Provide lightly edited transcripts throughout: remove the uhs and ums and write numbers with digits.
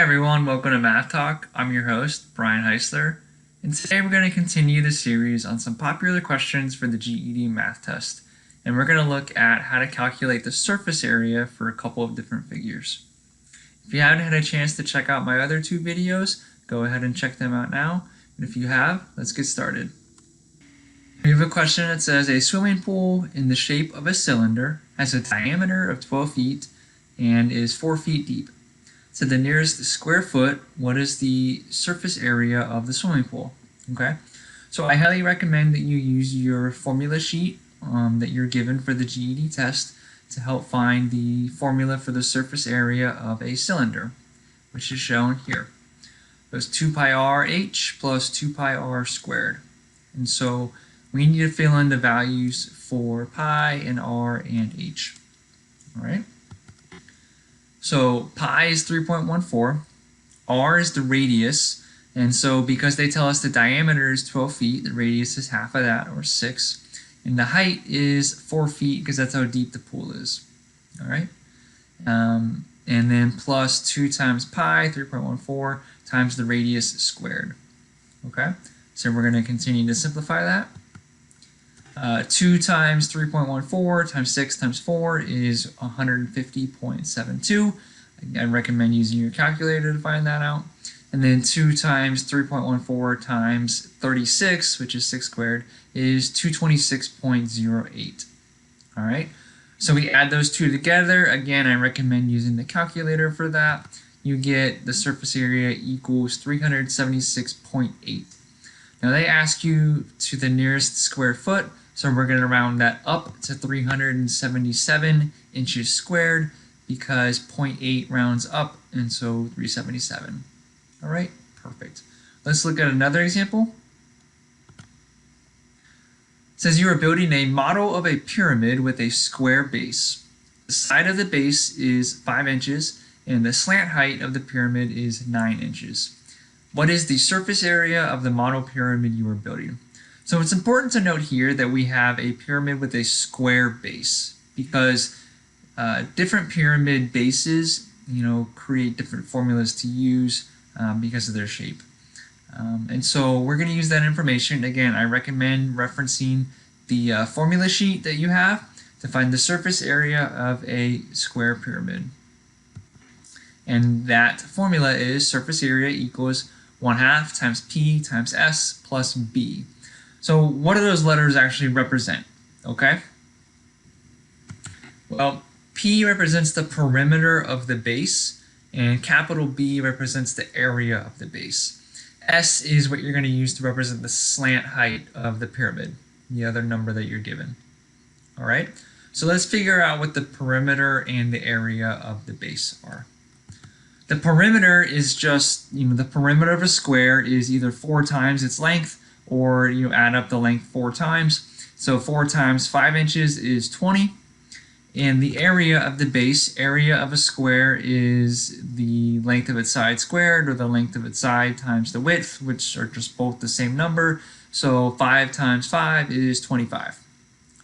everyone, welcome to Math Talk. I'm your host, Brian Heisler, and today we're going to continue the series on some popular questions for the GED math test. And we're going to look at how to calculate the surface area for a couple of different figures. If you haven't had a chance to check out my other two videos, go ahead and check them out now. And if you have, let's get started. We have a question that says a swimming pool in the shape of a cylinder has a diameter of 12 feet and is 4 feet deep. To the nearest square foot, what is the surface area of the swimming pool? Okay, so I highly recommend that you use your formula sheet that you're given for the GED test to help find the formula for the surface area of a cylinder, which is shown here. It's 2 pi r h plus 2 pi r squared. And so we need to fill in the values for pi and r and h. All right. So pi is 3.14, r is the radius, and so because they tell us the diameter is 12 feet, the radius is half of that, or 6, and the height is 4 feet because that's how deep the pool is. All right, and then plus 2 times pi, 3.14, times the radius squared. Okay, so we're going to continue to simplify that. 2 times 3.14 times 6 times 4 is 150.72. I recommend using your calculator to find that out. And then 2 times 3.14 times 36, which is 6 squared, is 226.08. All right, so we add those two together. Again, I recommend using the calculator for that. You get the surface area equals 376.8. Now they ask you to the nearest square foot, so we're going to round that up to 377 inches squared because 0.8 rounds up, and so 377. All right, perfect. Let's look at another example. It says you are building a model of a pyramid with a square base. The side of the base is 5 inches, and the slant height of the pyramid is 9 inches. What is the surface area of the model pyramid you are building? So it's important to note here that we have a pyramid with a square base because different pyramid bases, create different formulas to use because of their shape. And so we're going to use that information. Again, I recommend referencing the formula sheet that you have to find the surface area of a square pyramid. And that formula is surface area equals 1/2 times P times S plus B. So what do those letters actually represent? Okay. Well, P represents the perimeter of the base, and capital B represents the area of the base. S is what you're going to use to represent the slant height of the pyramid, the other number that you're given. All right. So let's figure out what the perimeter and the area of the base are. The perimeter is just, the perimeter of a square is either 4 times its length, or you add up the length 4 times. So 4 times 5 inches is 20. And the area of the base, area of a square, is the length of its side squared, or the length of its side times the width, which are just both the same number. So 5 times 5 is 25.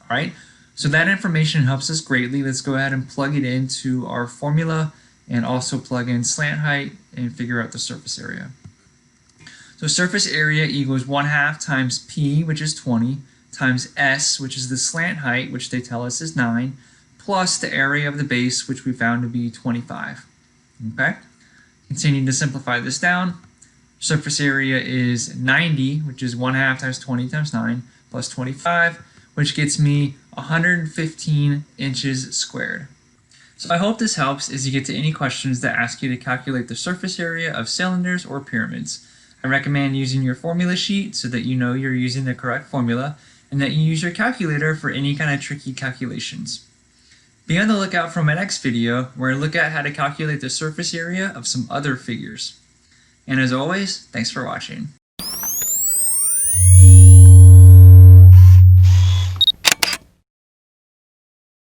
All right, so that information helps us greatly. Let's go ahead and plug it into our formula and also plug in slant height and figure out the surface area. So surface area equals 1/2 times P, which is 20, times S, which is the slant height, which they tell us is 9, plus the area of the base, which we found to be 25. Okay? Continuing to simplify this down, surface area is 90, which is 1/2 times 20 times 9, plus 25, which gets me 115 inches squared. So I hope this helps as you get to any questions that ask you to calculate the surface area of cylinders or pyramids. I recommend using your formula sheet so that you know you're using the correct formula, and that you use your calculator for any kind of tricky calculations. Be on the lookout for my next video where I look at how to calculate the surface area of some other figures. And as always, thanks for watching.